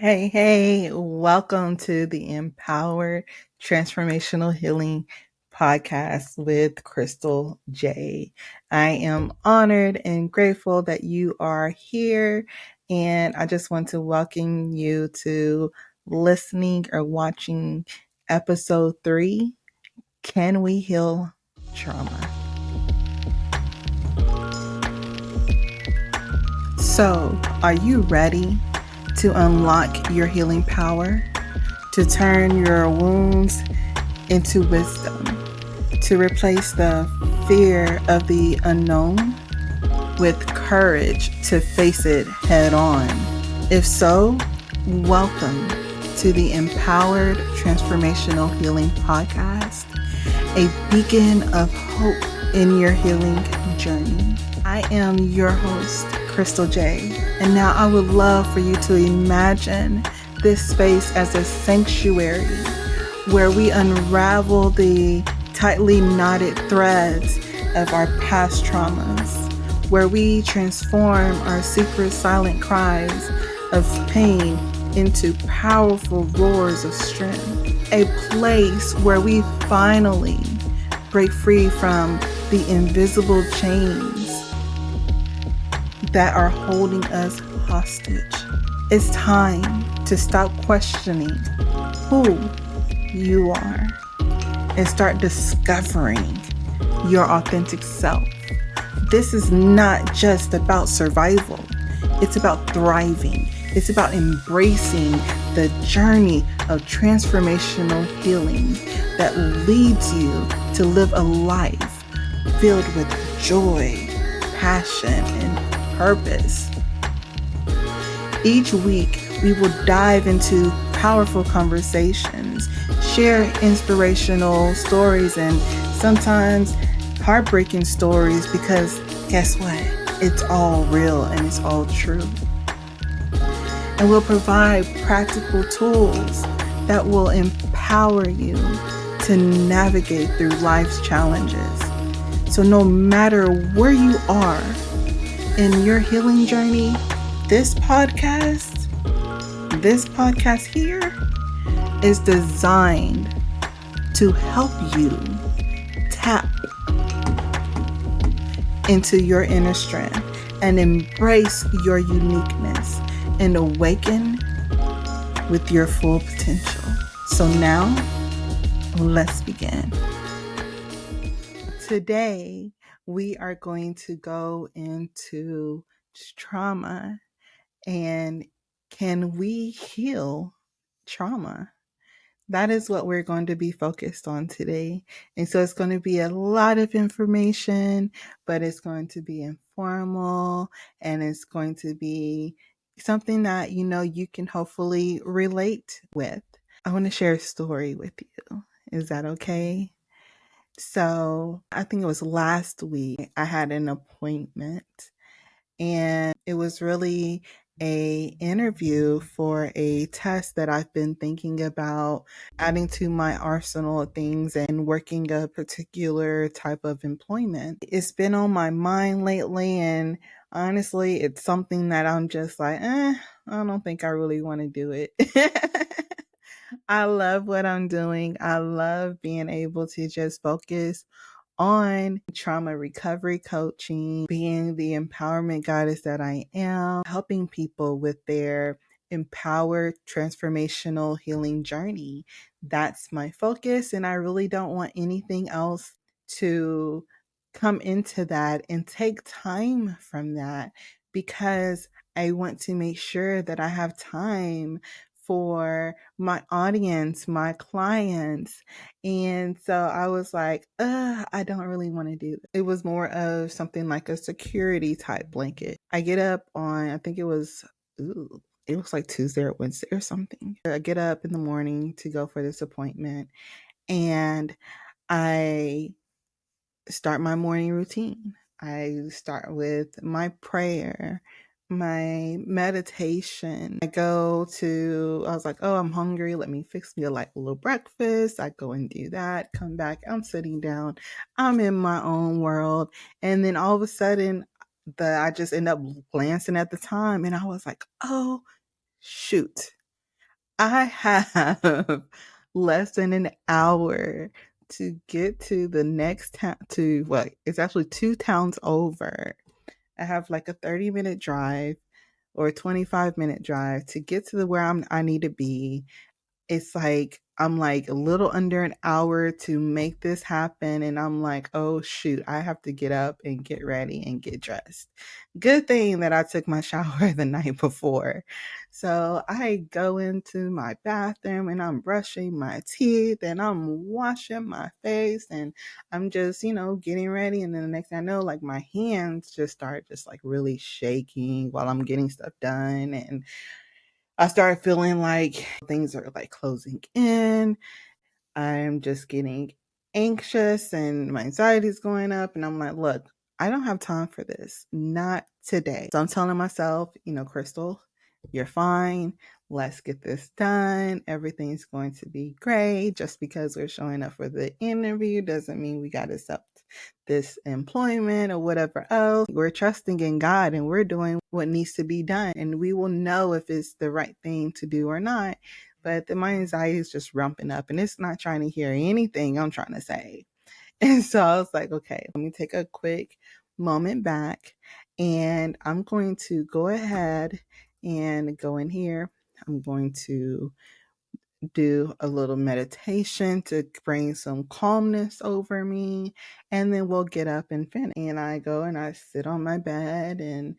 Hey, welcome to the Empowered Transformational Healing Podcast with Krystal Jae. I am honored and grateful that you are here, and I just want to welcome you to listening or watching episode 3, Can We Heal Trauma? So, are you ready to unlock your healing power, to turn your wounds into wisdom, to replace the fear of the unknown with courage to face it head on? If so, welcome to the Empowered Transformational Healing Podcast, a beacon of hope in your healing journey. I am your host, Krystal Jae, and now I would love for you to imagine this space as a sanctuary where we unravel the tightly knotted threads of our past traumas, where we transform our secret silent cries of pain into powerful roars of strength, a place where we finally break free from the invisible chains that are holding us hostage. It's time to stop questioning who you are and start discovering your authentic self. This is not just about survival. It's about thriving. It's about embracing the journey of transformational healing that leads you to live a life filled with joy, passion, and purpose. Each week, we will dive into powerful conversations, share inspirational stories, and sometimes heartbreaking stories, because guess what? It's all real and it's all true. And we'll provide practical tools that will empower you to navigate through life's challenges. So no matter where you are in your healing journey, this podcast here is designed to help you tap into your inner strength and embrace your uniqueness and awaken with your full potential. So now, let's begin. Today, we are going to go into trauma and can we heal trauma? That is what we're going to be focused on today. And so it's going to be a lot of information, but it's going to be informal and it's going to be something that, you can hopefully relate with. I want to share a story with you. Is that okay? So I think it was last week I had an appointment, and it was really a interview for a test that I've been thinking about adding to my arsenal of things and working a particular type of employment. It's been on my mind lately, and honestly, it's something that I'm just like, I don't think I really want to do it. I love what I'm doing. I love being able to just focus on trauma recovery coaching, being the empowerment goddess that I am, helping people with their empowered transformational healing journey. That's my focus, and I really don't want anything else to come into that and take time from that, because I want to make sure that I have time for my audience, my clients. And so I was like, I don't really want to do that. It was more of something like a security type blanket. I get up on, I think it was, it looks like Tuesday or Wednesday or something. I get up in the morning to go for this appointment, and I start my morning routine. I start with my prayer, my meditation. I was like, oh, I'm hungry. Let me fix me a little breakfast. I go and do that, come back. I'm sitting down. I'm in my own world. And then all of a sudden, I just end up glancing at the time, and I was like, oh, shoot. I have less than an hour to get to the next town, to what? It's actually 2 towns over. I have like a 30-minute drive or a 25-minute drive to get to the where I need to be. It's like I'm like a little under an hour to make this happen, and I'm like, oh shoot, I have to get up and get ready and get dressed. Good thing that I took my shower the night before. So I go into my bathroom and I'm brushing my teeth and I'm washing my face and I'm just, getting ready. And then the next thing I know, like my hands just start just like really shaking while I'm getting stuff done. And I started feeling like things are like closing in. I'm just getting anxious and my anxiety is going up. And I'm like, look, I don't have time for this. Not today. So I'm telling myself, Krystal, you're fine. Let's get this done. Everything's going to be great. Just because we're showing up for the interview doesn't mean we got to accept this employment or whatever else. We're trusting in God and we're doing what needs to be done. And we will know if it's the right thing to do or not. But my anxiety is just ramping up and it's not trying to hear anything I'm trying to say. And so I was like, okay, let me take a quick moment back and I'm going to go ahead and go in here. I'm going to do a little meditation to bring some calmness over me. And then we'll get up and finish. And I go and I sit on my bed and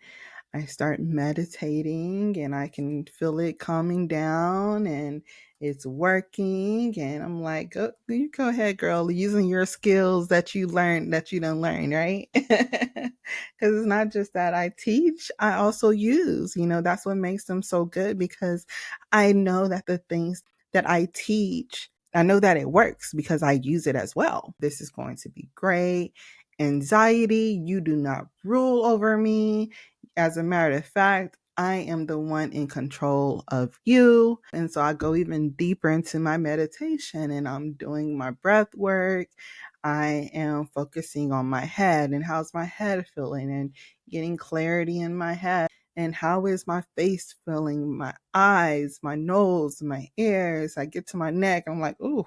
I start meditating and I can feel it calming down and it's working. And I'm like, you go ahead, girl, using your skills that you learned that you don't learn, right? Because it's not just that I teach, I also use, that's what makes them so good because I know that the things that I teach, I know that it works because I use it as well. This is going to be great. Anxiety, you do not rule over me. As a matter of fact, I am the one in control of you. And so I go even deeper into my meditation and I'm doing my breath work. I am focusing on my head and how's my head feeling and getting clarity in my head. And how is my face feeling? My eyes, my nose, my ears. I get to my neck. I'm like, ooh,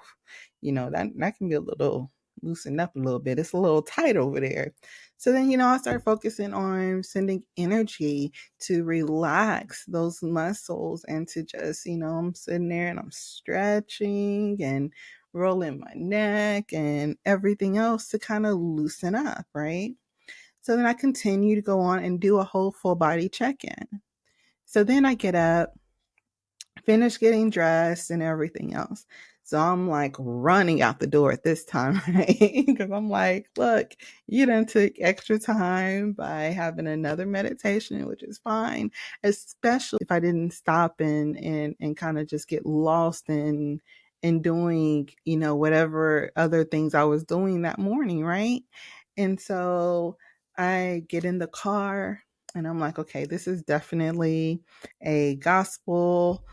that can be a little loosened up a little bit. It's a little tight over there. So then, I start focusing on sending energy to relax those muscles and to just, I'm sitting there and I'm stretching and rolling my neck and everything else to kind of loosen up, right? So then I continue to go on and do a whole full body check in. So then I get up, finish getting dressed and everything else. So I'm like running out the door at this time, right? Because I'm like, look, you done took extra time by having another meditation, which is fine, especially if I didn't stop and kind of just get lost in doing, whatever other things I was doing that morning, right? And so I get in the car and I'm like, okay, this is definitely a gospel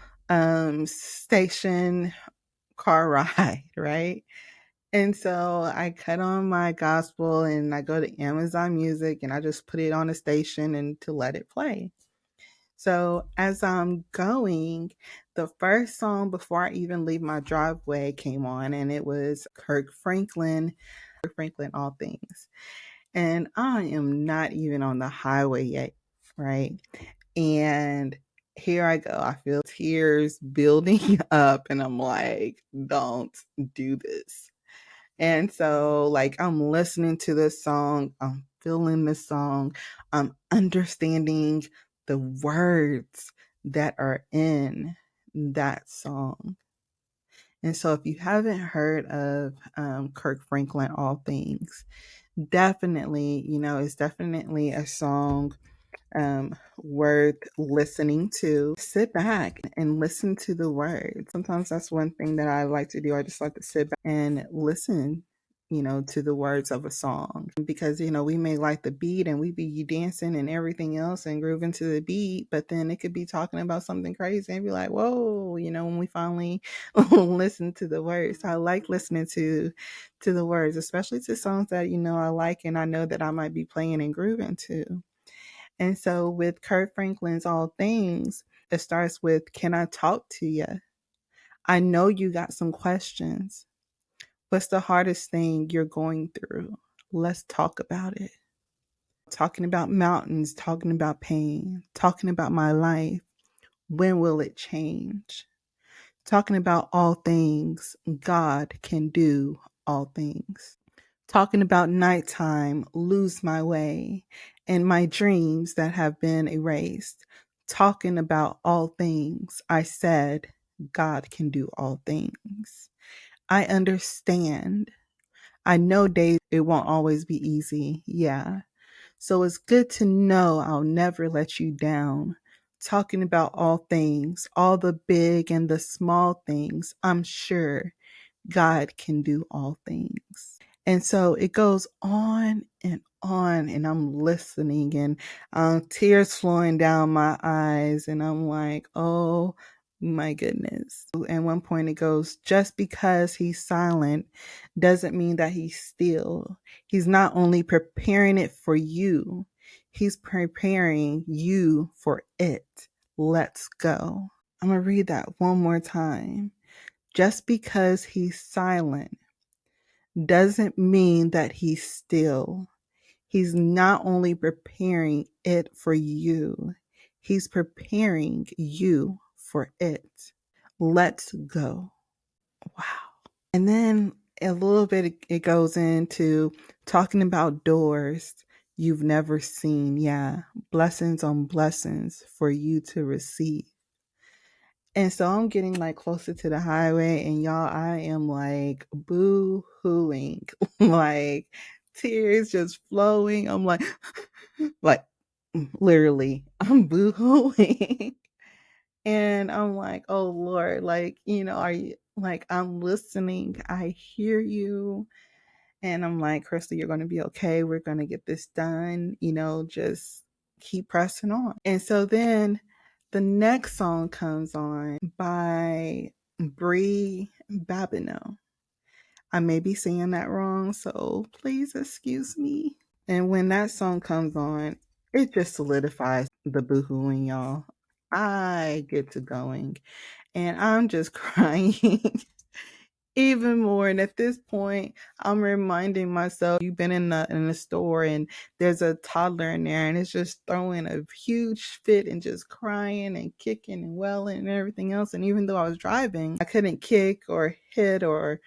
station car ride, right? And so I cut on my gospel and I go to Amazon Music and I just put it on a station and to let it play. So as I'm going, the first song before I even leave my driveway came on and it was Kirk Franklin, All Things. And I am not even on the highway yet, right? And here I go. I feel tears building up, and I'm like, don't do this. And so, like, I'm listening to this song, I'm feeling this song, I'm understanding the words that are in that song. And so, if you haven't heard of Kirk Franklin, All Things, definitely, it's definitely a song worth listening to. Sit back and listen to the words. Sometimes that's one thing that I like to do. I just like to sit back and listen, to the words of a song because, we may like the beat and we be dancing and everything else and grooving to the beat, but then it could be talking about something crazy and be like, whoa, when we finally listen to the words. So I like listening to the words, especially to songs that, I like and I know that I might be playing and grooving to. And so with Kurt Franklin's All Things, it starts with, Can I Talk to You? I know you got some questions. What's the hardest thing you're going through? Let's talk about it. Talking about mountains, talking about pain, talking about my life. When will it change? Talking about all things, God can do all things. Talking about nighttime, lose my way, and my dreams that have been erased. Talking about all things, I said, God can do all things. I understand. I know days it won't always be easy. Yeah. So it's good to know I'll never let you down. Talking about all things, all the big and the small things, I'm sure God can do all things. And so it goes on, and I'm listening, and tears flowing down my eyes, and I'm like, oh my goodness. And one point it goes, just because he's silent doesn't mean that he's still. He's not only preparing it for you, he's preparing you for it. Let's go. I'm going to read that one more time. Just because he's silent doesn't mean that he's still. He's not only preparing it for you, he's preparing you for it. Let's go. Wow. And then a little bit it goes into talking about doors you've never seen. Yeah. Blessings on blessings for you to receive. And so I'm getting like closer to the highway, and y'all, I am like boo hooing, like tears just flowing. I'm like literally, I'm boo hooing. And I'm like, oh Lord, like, are you like, I'm listening, I hear you. And I'm like, Krystal, you're going to be okay. We're going to get this done. Just keep pressing on. And so then the next song comes on by Bree Babineau. I may be saying that wrong, so please excuse me. And when that song comes on, it just solidifies the boohooing, y'all. I get to going, and I'm just crying even more. And at this point, I'm reminding myself, you've been in the store, and there's a toddler in there, and it's just throwing a huge fit and just crying and kicking and welling and everything else. And even though I was driving, I couldn't kick or hit or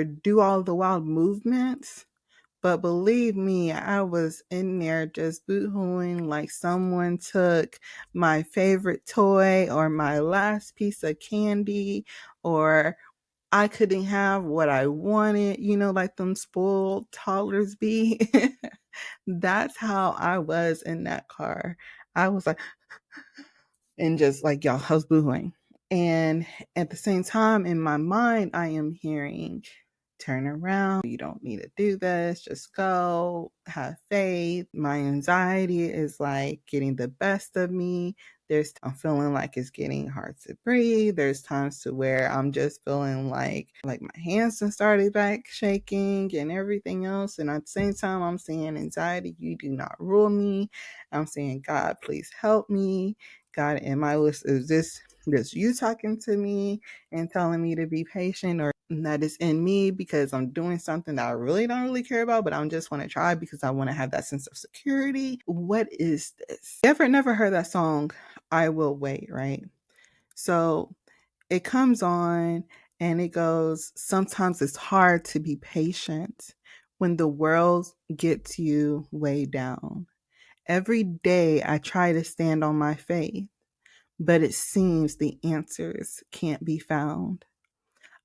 do all the wild movements. But believe me, I was in there just boohooing like someone took my favorite toy or my last piece of candy, or I couldn't have what I wanted, like them spoiled toddlers be. That's how I was in that car. I was like, and just like y'all, I was boohooing. And at the same time, in my mind, I am hearing, turn around. You don't need to do this. Just go. Have faith. My anxiety is like getting the best of me. I'm feeling like it's getting hard to breathe. There's times to where I'm just feeling like my hands have started back shaking and everything else. And at the same time, I'm saying, anxiety, you do not rule me. I'm saying, God, please help me. God, is this you talking to me and telling me to be patient, or that is in me because I'm doing something that I really don't really care about, but I just want to try because I want to have that sense of security? What is this? Never heard that song, I Will Wait, right? So it comes on and it goes, sometimes it's hard to be patient when the world gets you way down. Every day I try to stand on my faith, but it seems the answers can't be found.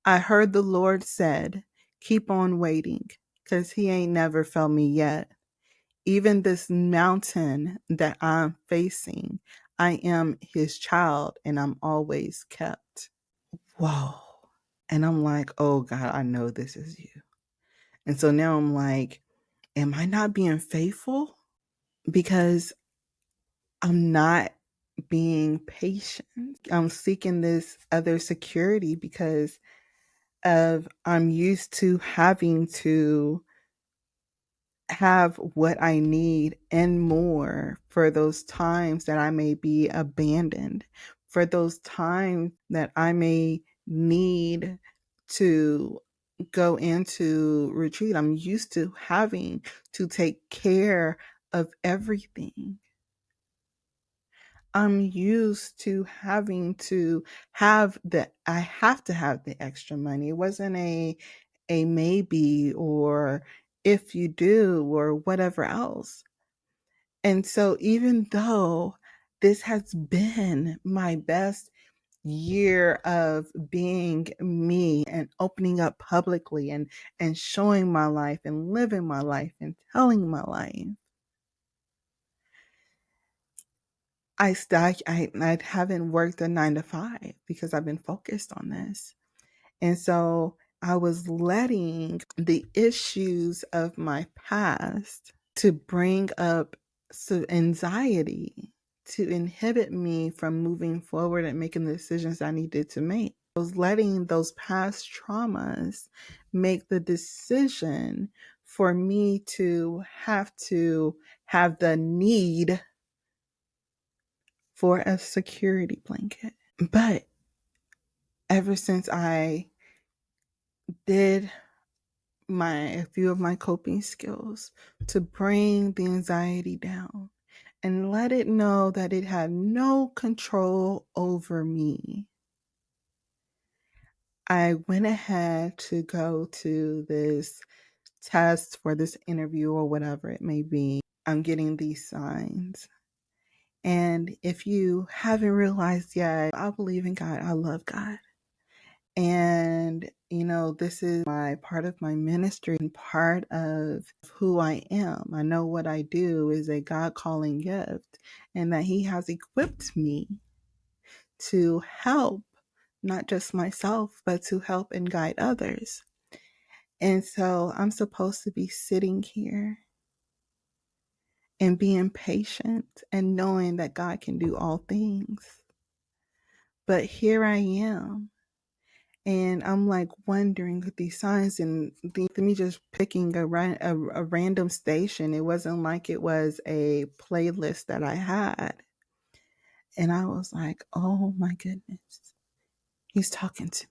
I heard the Lord said, keep on waiting, 'cause he ain't never felt me yet. Even this mountain that I'm facing, I am his child and I'm always kept. Whoa. And I'm like, oh God, I know this is you. And so now I'm like, am I not being faithful? Because I'm not being patient. I'm seeking this other security because I'm used to having to have what I need and more for those times that I may be abandoned, for those times that I may need to go into retreat. I'm used to having to take care of everything. I'm used to having to I have to have the extra money. It wasn't a maybe or if you do or whatever else. And so even though this has been my best year of being me and opening up publicly and showing my life and living my life and telling my life, I haven't worked a 9 to 5 because I've been focused on this. And so I was letting the issues of my past to bring up anxiety to inhibit me from moving forward and making the decisions I needed to make. I was letting those past traumas make the decision for me to have the need for a security blanket. But ever since I did a few of my coping skills to bring the anxiety down and let it know that it had no control over me, I went ahead to go to this test for this interview or whatever it may be. I'm getting these signs. And if you haven't realized yet, I believe in God. I love God. And, this is my part of my ministry and part of who I am. I know what I do is a God calling gift and that He has equipped me to help not just myself, but to help and guide others. And so I'm supposed to be sitting here and being patient and knowing that God can do all things. But here I am. And I'm like wondering with these signs and me just picking a random station. It wasn't like it was a playlist that I had. And I was like, oh my goodness, He's talking to me.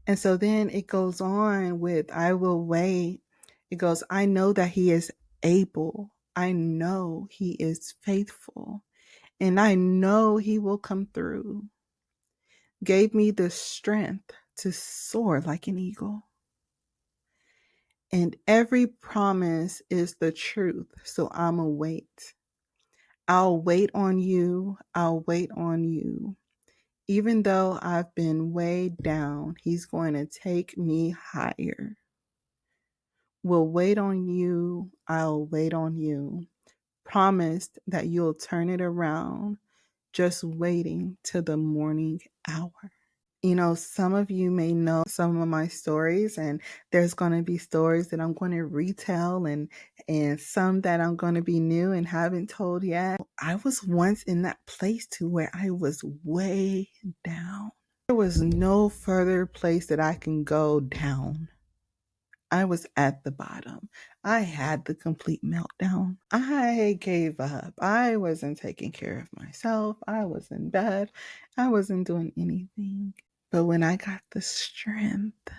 And so then it goes on with, I will wait. It goes, I know that He is able. I know He is faithful. And I know He will come through. Gave me the strength to soar like an eagle. And every promise is the truth. So I'm a wait. I'll wait on you. I'll wait on you. Even though I've been weighed down, He's going to take me higher. We'll wait on you. I'll wait on you. Promised that you'll turn it around. Just waiting till the morning hour. Some of you may know some of my stories, and there's going to be stories that I'm going to retell and some that I'm going to be new and haven't told yet. I was once in that place to where I was way down. There was no further place that I can go down. I was at the bottom. I had the complete meltdown. I gave up. I wasn't taking care of myself. I was in bed. I wasn't doing anything. But when I got the strength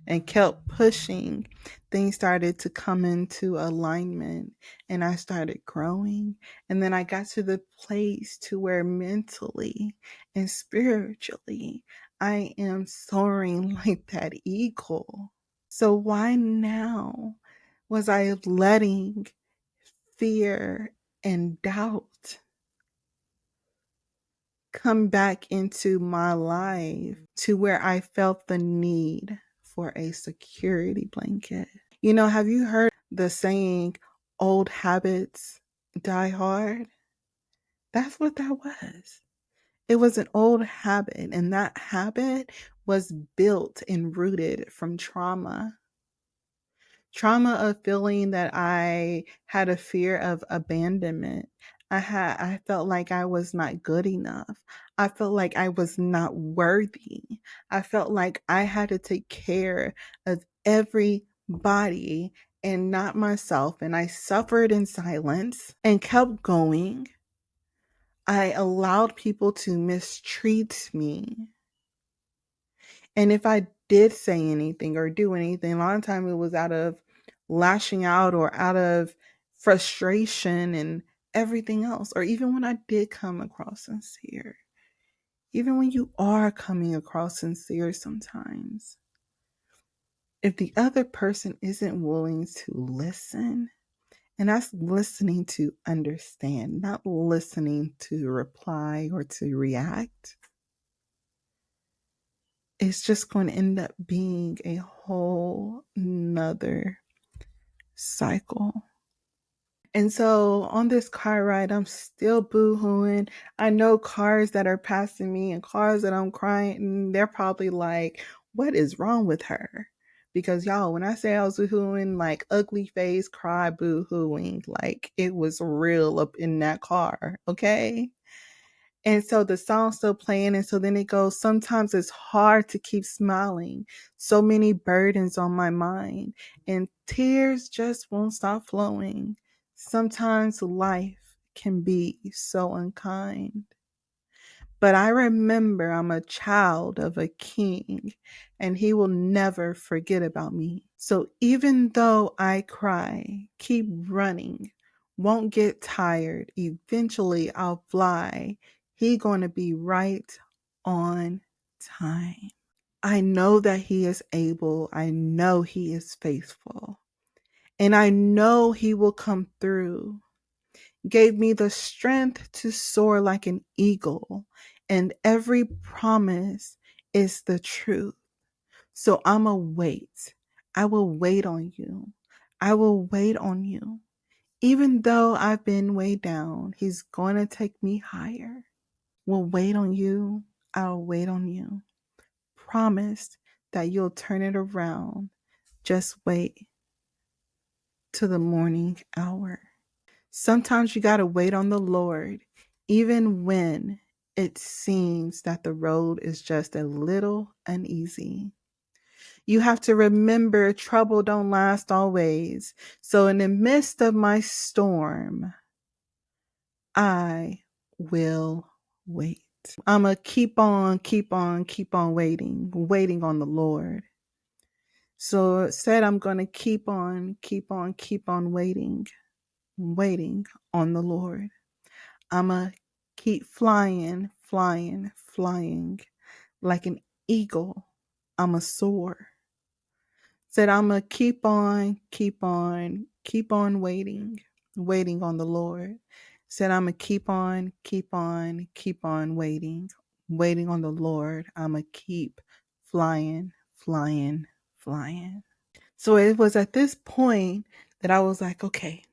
and kept pushing, things started to come into alignment and I started growing. And then I got to the place to where mentally and spiritually, I am soaring like that eagle. So why now was I letting fear and doubt come back into my life to where I felt the need for a security blanket? Have you heard the saying, old habits die hard? That's what that was. It was an old habit, and that habit was built and rooted from trauma. Trauma of feeling that I had a fear of abandonment. I felt like I was not good enough. I felt like I was not worthy. I felt like I had to take care of everybody and not myself. And I suffered in silence and kept going. I allowed people to mistreat me. And if I did say anything or do anything, a lot of time it was out of lashing out or out of frustration and everything else. Or even when I did come across sincere, even when you are coming across sincere sometimes, if the other person isn't willing to listen, and that's listening to understand, not listening to reply or to react, it's just going to end up being a whole nother cycle. And so on this car ride, I'm still boo-hooing. I know cars that are passing me and cars that I'm crying, and they're probably like, what is wrong with her? Because y'all, when I say I was boo-hooing, like ugly face, cry, boo-hooing, like it was real up in that car, okay? And so the song's still playing. And so then it goes, sometimes it's hard to keep smiling. So many burdens on my mind. And tears just won't stop flowing. Sometimes life can be so unkind. But I remember I'm a child of a king, and he will never forget about me. So even though I cry, keep running, won't get tired. Eventually I'll fly. He gonna be right on time. I know that he is able. I know he is faithful. And I know he will come through. Gave me the strength to soar like an eagle, and every promise is the truth. So I'm a wait. I will wait on you. I will wait on you. Even though I've been way down, he's going to take me higher. We'll wait on you. I'll wait on you. Promise that you'll turn it around. Just wait to the morning hour. Sometimes you got to wait on the Lord, even when it seems that the road is just a little uneasy. You have to remember trouble don't last always. So in the midst of my storm, I will wait. I'm going to keep on waiting on the Lord. So it said I'm going to keep on waiting on the Lord. I'm going to keep flying like an eagle. I'm a soar. Said I'm going to keep on waiting on the Lord. Said I'm going to keep on waiting on the Lord. I'm going to keep flying. So it was at this point that I was like, okay,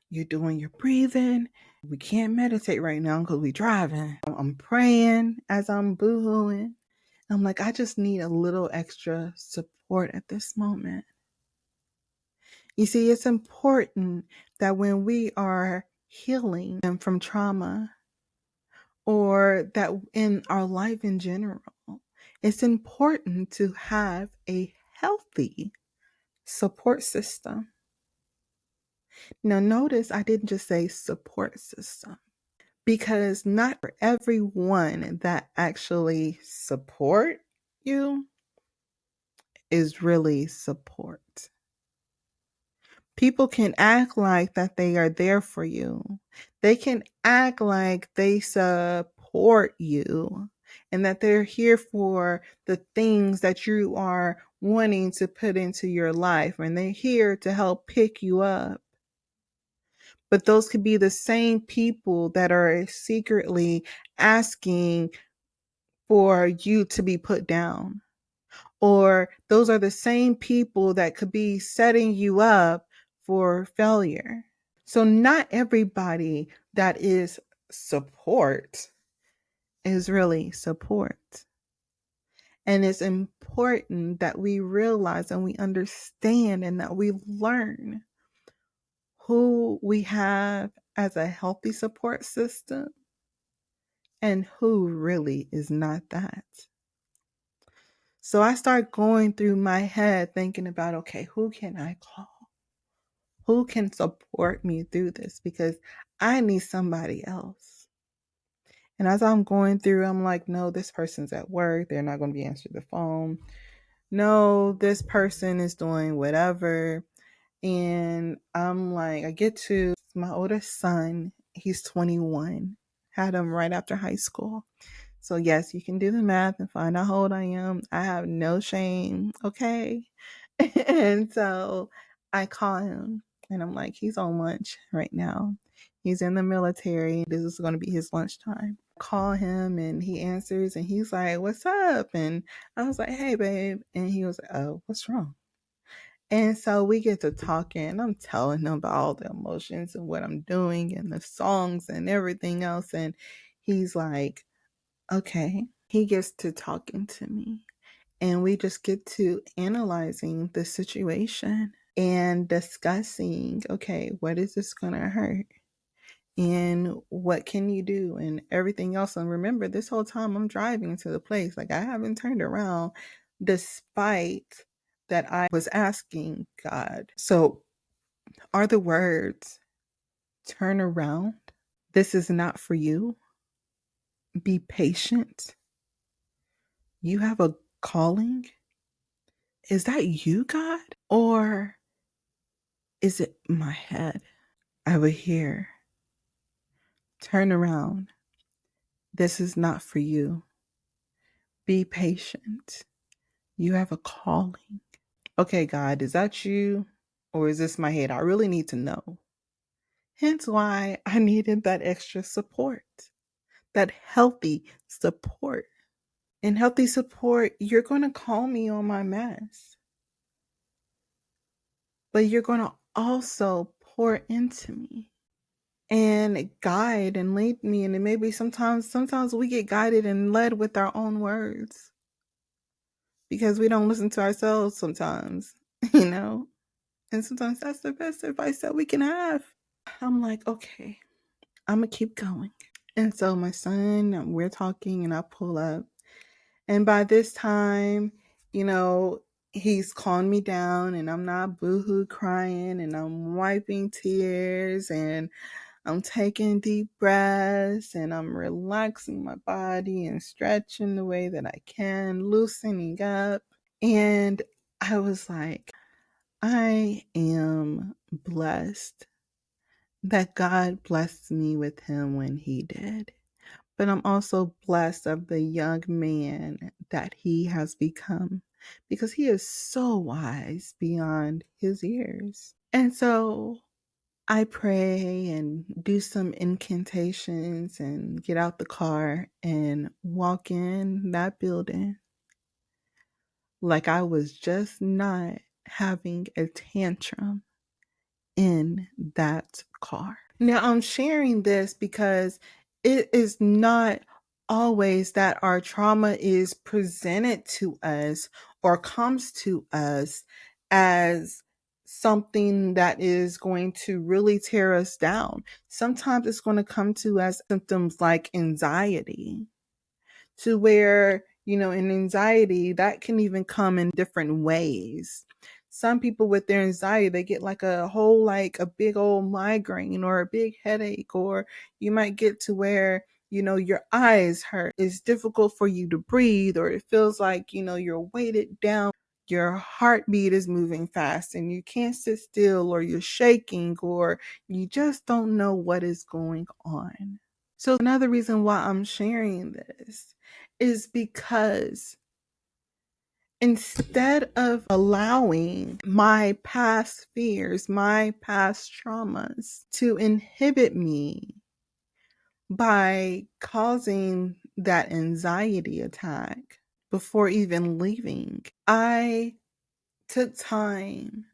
you're doing your breathing. We can't meditate right now because we're driving. I'm praying as I'm boo-hooing. I'm like, I just need a little extra support at this moment. You see, it's important that when we are healing from trauma or that in our life in general, it's important to have a healthy support system. Now, notice I didn't just say support system, because not for everyone that actually support you is really support. People can act like that they are there for you. They can act like they support you and that they're here for the things that you are wanting to put into your life, and they're here to help pick you up. But those could be the same people that are secretly asking for you to be put down. Or those are the same people that could be setting you up for failure. So not everybody that is support is really support. And it's important that we realize and we understand and that we learn who we have as a healthy support system and who really is not that. So I start going through my head thinking about, okay, who can I call? Who can support me through this? Because I need somebody else. And as I'm going through, I'm like, no, this person's at work. They're not going to be answering the phone. No, this person is doing whatever. And I'm like, I get to my oldest son. He's 21. Had him right after high school. So, yes, you can do the math and find out how old I am. I have no shame. Okay. And so I call him and I'm like, he's on lunch right now. He's in the military. This is going to be his lunchtime. Call him and he answers and he's like, what's up? And I was like, hey, babe. And he was like, oh, what's wrong? And so we get to talking. And I'm telling him about all the emotions and what I'm doing and the songs and everything else. And he's like, okay. He gets to talking to me and we just get to analyzing the situation and discussing, okay, what is this going to hurt? And what can you do? And everything else. And remember, this whole time I'm driving to the place. Like, I haven't turned around despite that I was asking God. So, are the words turn around? This is not for you. Be patient. You have a calling. Is that you, God? Or is it my head? I would hear, turn around. This is not for you. Be patient. You have a calling. Okay, God, is that you? Or is this my head? I really need to know. Hence why I needed that extra support, that healthy support. In healthy support, you're going to call me on my mess, but you're going to also pour into me and guide and lead me. And maybe sometimes we get guided and led with our own words because we don't listen to ourselves sometimes, you know? And sometimes that's the best advice that we can have. I'm like, okay, I'm going to keep going. And so my son, we're talking and I pull up. And by this time, you know, he's calmed me down and I'm not boohoo crying and I'm wiping tears and I'm taking deep breaths and I'm relaxing my body and stretching the way that I can, loosening up. And I was like, I am blessed that God blessed me with him when he did. But I'm also blessed of the young man that he has become because he is so wise beyond his years. And so I pray and do some incantations and get out the car and walk in that building like I was just not having a tantrum in that car. Now, I'm sharing this because it is not always that our trauma is presented to us or comes to us as something that is going to really tear us down. Sometimes it's going to come to us symptoms like anxiety, to where, you know, in anxiety, that can even come in different ways. Some people with their anxiety, they get like a whole, like a big old migraine or a big headache, or you might get to where, you know, your eyes hurt. It's difficult for you to breathe, or it feels like, you know, you're weighted down. Your heartbeat is moving fast and you can't sit still, or you're shaking, or you just don't know what is going on. So another reason why I'm sharing this is because instead of allowing my past fears, my past traumas to inhibit me by causing that anxiety attack before even leaving, I took time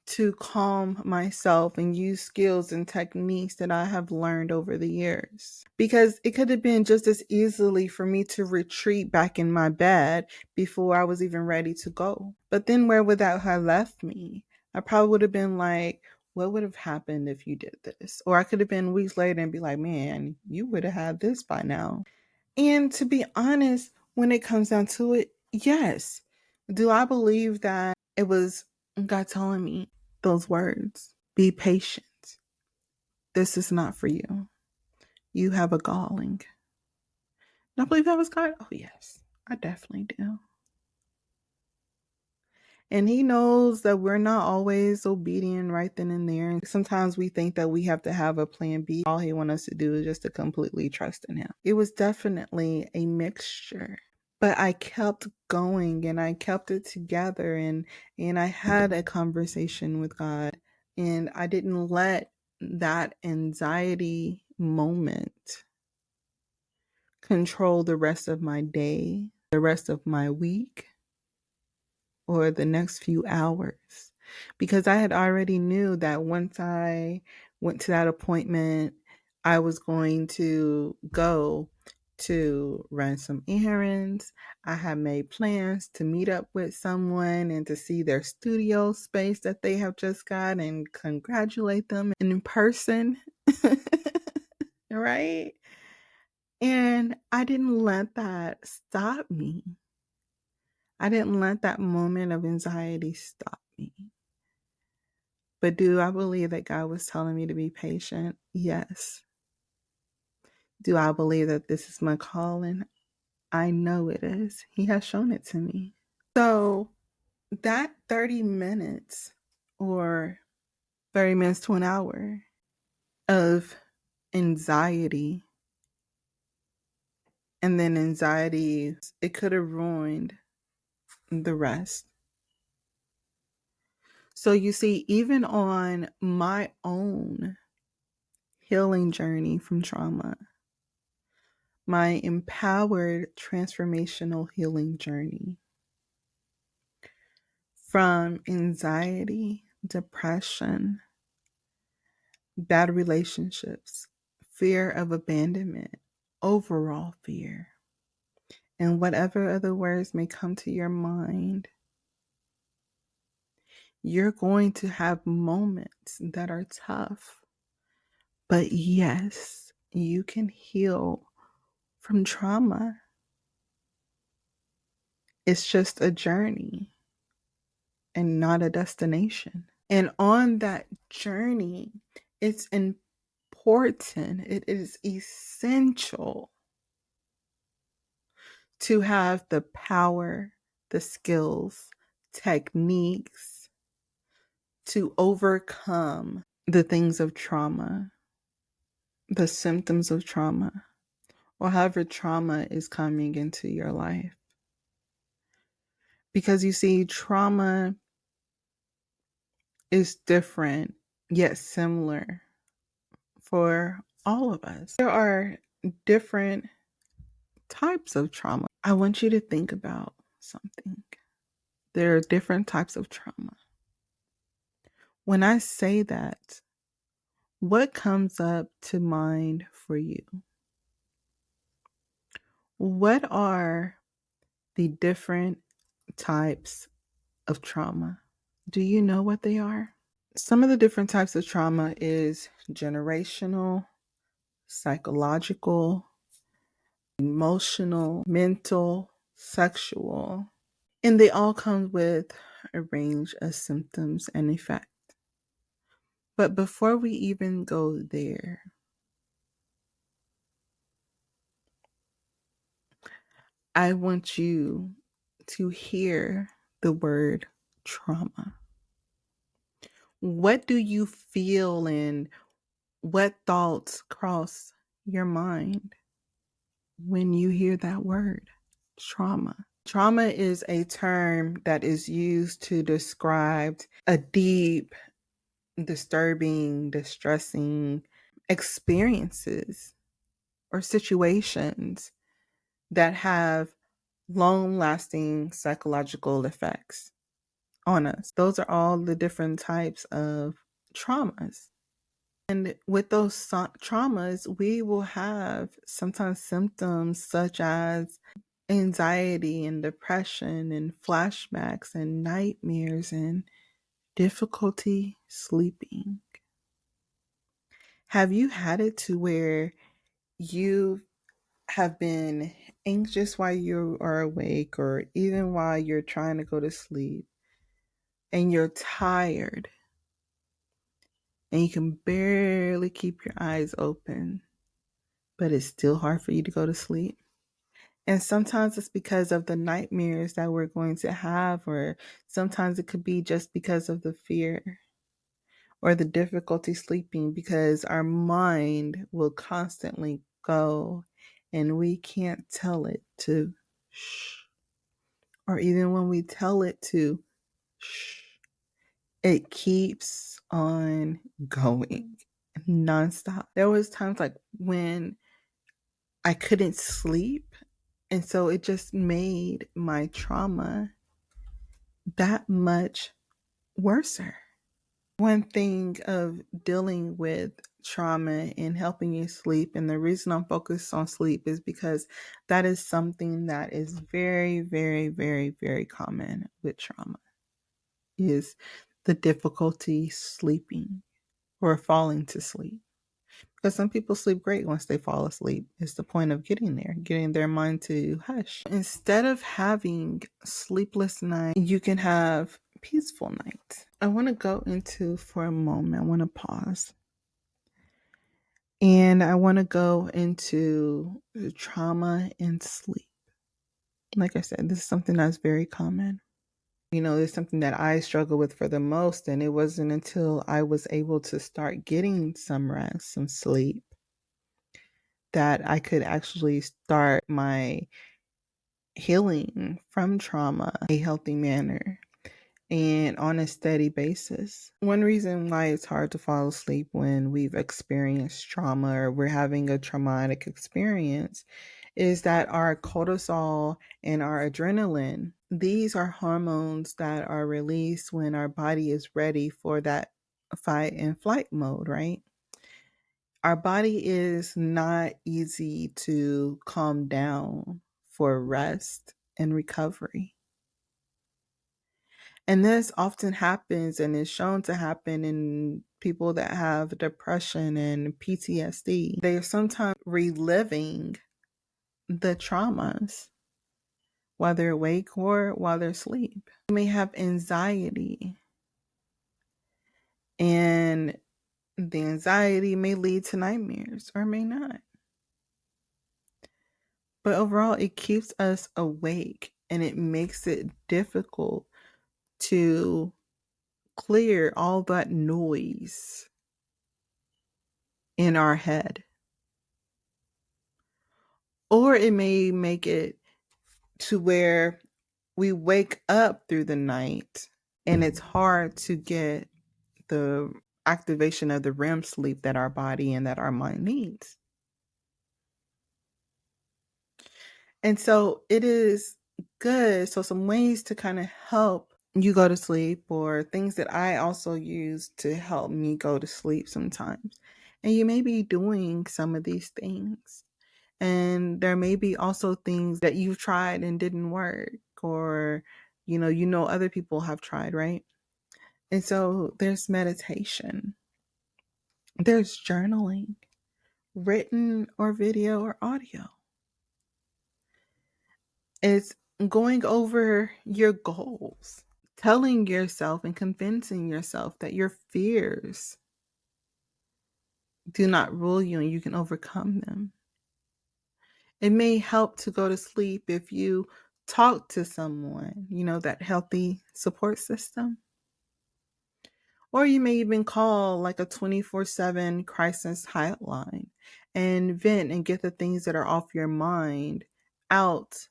to calm myself and use skills and techniques that I have learned over the years. Because it could have been just as easily for me to retreat back in my bed before I was even ready to go. But then where would that have left me? I probably would have been like, what would have happened if you did this? Or I could have been weeks later and be like, man, you would have had this by now. And to be honest, when it comes down to it, yes. Do I believe that it was God telling me those words? Be patient. This is not for you. You have a calling. Do I believe that was God? Oh, yes, I definitely do. And he knows that we're not always obedient right then and there. And sometimes we think that we have to have a plan B. All he wants us to do is just to completely trust in him. It was definitely a mixture. But I kept going and I kept it together, and I had a conversation with God, and I didn't let that anxiety moment control the rest of my day, the rest of my week, or the next few hours, because I had already knew that once I went to that appointment, I was going to go to run some errands. I had made plans to meet up with someone and to see their studio space that they have just got and congratulate them in person. Right? And I didn't let that stop me. I didn't let that moment of anxiety stop me. But do I believe that God was telling me to be patient? Yes. Do I believe that this is my calling? I know it is. He has shown it to me. So that 30 minutes or 30 minutes to an hour of anxiety, and then anxiety, it could have ruined the rest. So you see, even on my own healing journey from trauma, my empowered transformational healing journey from anxiety, depression, bad relationships, fear of abandonment, overall fear, and whatever other words may come to your mind, you're going to have moments that are tough. But yes, you can heal from trauma. It's just a journey and not a destination. And on that journey, it's important, it is essential to have the power, the skills, techniques to overcome the things of trauma, the symptoms of trauma, or however trauma is coming into your life. Because you see, trauma is different yet similar for all of us. There are different types of trauma. I want you to think about something. There are different types of trauma. When I say that, what comes up to mind for you? What are the different types of trauma? Do you know what they are? Some of the different types of trauma is generational, psychological, emotional, mental, sexual, and they all come with a range of symptoms and effects. But before we even go there, I want you to hear the word trauma. What do you feel and what thoughts cross your mind when you hear that word, trauma? Trauma is a term that is used to describe a deep, disturbing, distressing experiences or situations that have long lasting psychological effects on us. Those are all the different types of traumas. And with those traumas, we will have sometimes symptoms such as anxiety and depression and flashbacks and nightmares and difficulty sleeping. Have you had it to where you have been anxious while you are awake or even while you're trying to go to sleep and you're tired and you can barely keep your eyes open, but it's still hard for you to go to sleep? And sometimes it's because of the nightmares that we're going to have, or sometimes it could be just because of the fear or the difficulty sleeping, because our mind will constantly go and we can't tell it to shh. Or even when we tell it to shh, it keeps on going nonstop. There was times like when I couldn't sleep, and so it just made my trauma that much worser. One thing of dealing with trauma and helping you sleep, and the reason I'm focused on sleep is because that is something that is very, very, very, very common with trauma, is the difficulty sleeping or falling to sleep. Because some people sleep great once they fall asleep. It's the point of getting there, getting their mind to hush. Instead of having sleepless nights, you can have peaceful nights. I want to go into for a moment, I want to pause. And I want to go into trauma and sleep. Like I said, this is something that's very common. It's something that I struggle with for the most. And it wasn't until I was able to start getting some rest, some sleep, that I could actually start my healing from trauma in a healthy manner and on a steady basis. One reason why it's hard to fall asleep when we've experienced trauma or we're having a traumatic experience is that our cortisol and our adrenaline, these are hormones that are released when our body is ready for that fight and flight mode, right? Our body is not easy to calm down for rest and recovery. And this often happens and is shown to happen in people that have depression and PTSD. They are sometimes reliving the traumas while they're awake or while they're asleep. They may have anxiety, and the anxiety may lead to nightmares or may not. But overall, it keeps us awake and it makes it difficult to clear all that noise in our head. Or it may make it to where we wake up through the night and it's hard to get the activation of the REM sleep that our body and that our mind needs. And so it is good. So, some ways to kind of help you go to sleep, or things that I also use to help me go to sleep sometimes. And you may be doing some of these things. And there may be also things that you've tried and didn't work, or other people have tried, right? And so there's meditation, there's journaling, written or video or audio. It's going over your goals, telling yourself and convincing yourself that your fears do not rule you and you can overcome them. It may help to go to sleep if you talk to someone, that healthy support system. Or you may even call like a 24/7 crisis hotline and vent and get the things that are off your mind out.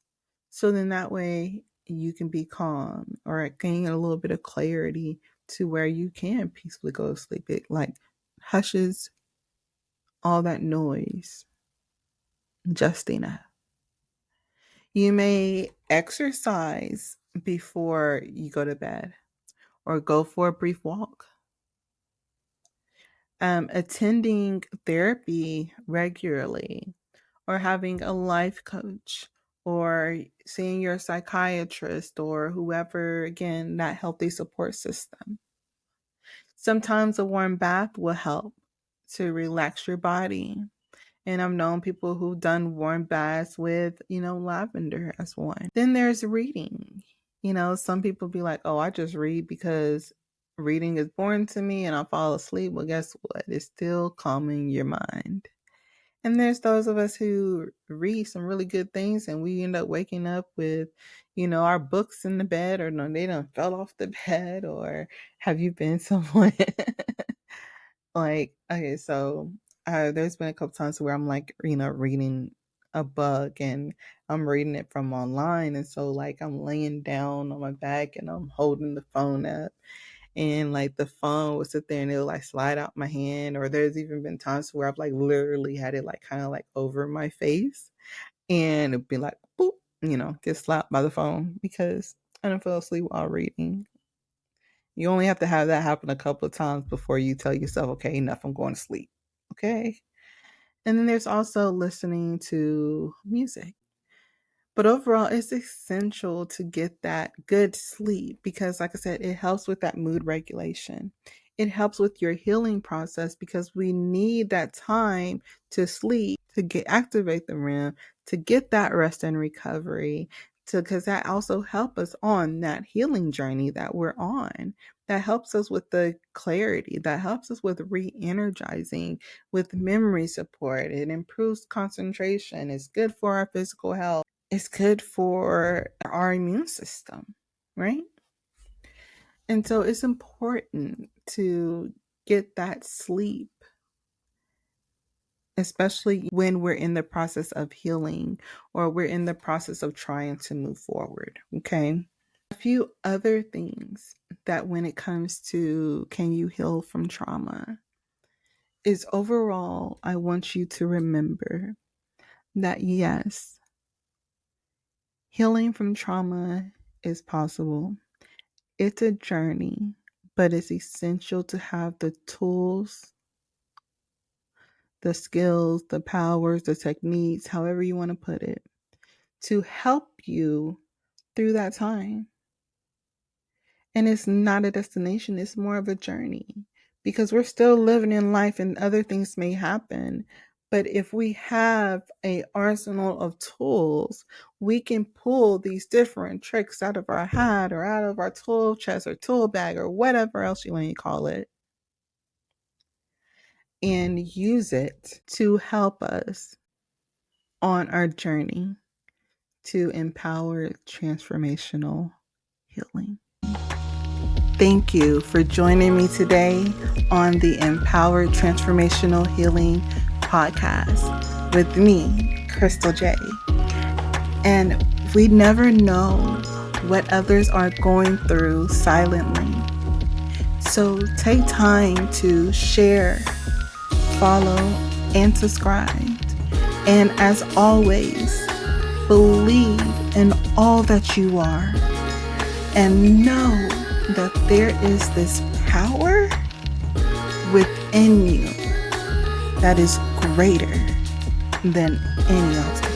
So then that way you can be calm or gain a little bit of clarity to where you can peacefully go to sleep. It like hushes all that noise just enough. You may exercise before you go to bed or go for a brief walk. Attending therapy regularly, or having a life coach, or seeing your psychiatrist, or whoever, again, that healthy support system. Sometimes a warm bath will help to relax your body. And I've known people who've done warm baths with, lavender as one. Then there's reading. Some people be like, oh, I just read because reading is boring to me and I fall asleep. Well, guess what? It's still calming your mind. And there's those of us who read some really good things and we end up waking up with, our books in the bed, or no, they done fell off the bed. Or have you been someone like, okay, so there's been a couple times where I'm like, reading a book and I'm reading it from online. And so like I'm laying down on my back and I'm holding the phone up, and like the phone will sit there and it'll like slide out my hand. Or there's even been times where I've like literally had it like kind of like over my face, and it'd be like boop, get slapped by the phone because I don't fell asleep while reading. You only have to have that happen a couple of times before you tell yourself, okay, enough, I'm going to sleep. Okay. And then there's also listening to music. But overall, it's essential to get that good sleep because, like I said, it helps with that mood regulation. It helps with your healing process because we need that time to sleep, to get activate the REM, to get that rest and recovery, to because that also helps us on that healing journey that we're on. That helps us with the clarity. That helps us with re-energizing, with memory support. It improves concentration. It's good for our physical health. It's good for our immune system, right? And so it's important to get that sleep, especially when we're in the process of healing or we're in the process of trying to move forward. Okay. A few other things that when it comes to can you heal from trauma is overall, I want you to remember that yes, healing from trauma is possible. It's a journey, but it's essential to have the tools, the skills, the powers, the techniques, however you want to put it, to help you through that time. And it's not a destination, it's more of a journey because we're still living in life and other things may happen. But if we have an arsenal of tools, we can pull these different tricks out of our hat or out of our tool chest or tool bag or whatever else you want to call it, and use it to help us on our journey to empower transformational healing. Thank you for joining me today on the Empowered Transformational Healing podcast with me, Krystal Jae. And we never know what others are going through silently. So take time to share, follow, and subscribe. And as always, believe in all that you are and know that there is this power within you that is greater than any obstacle.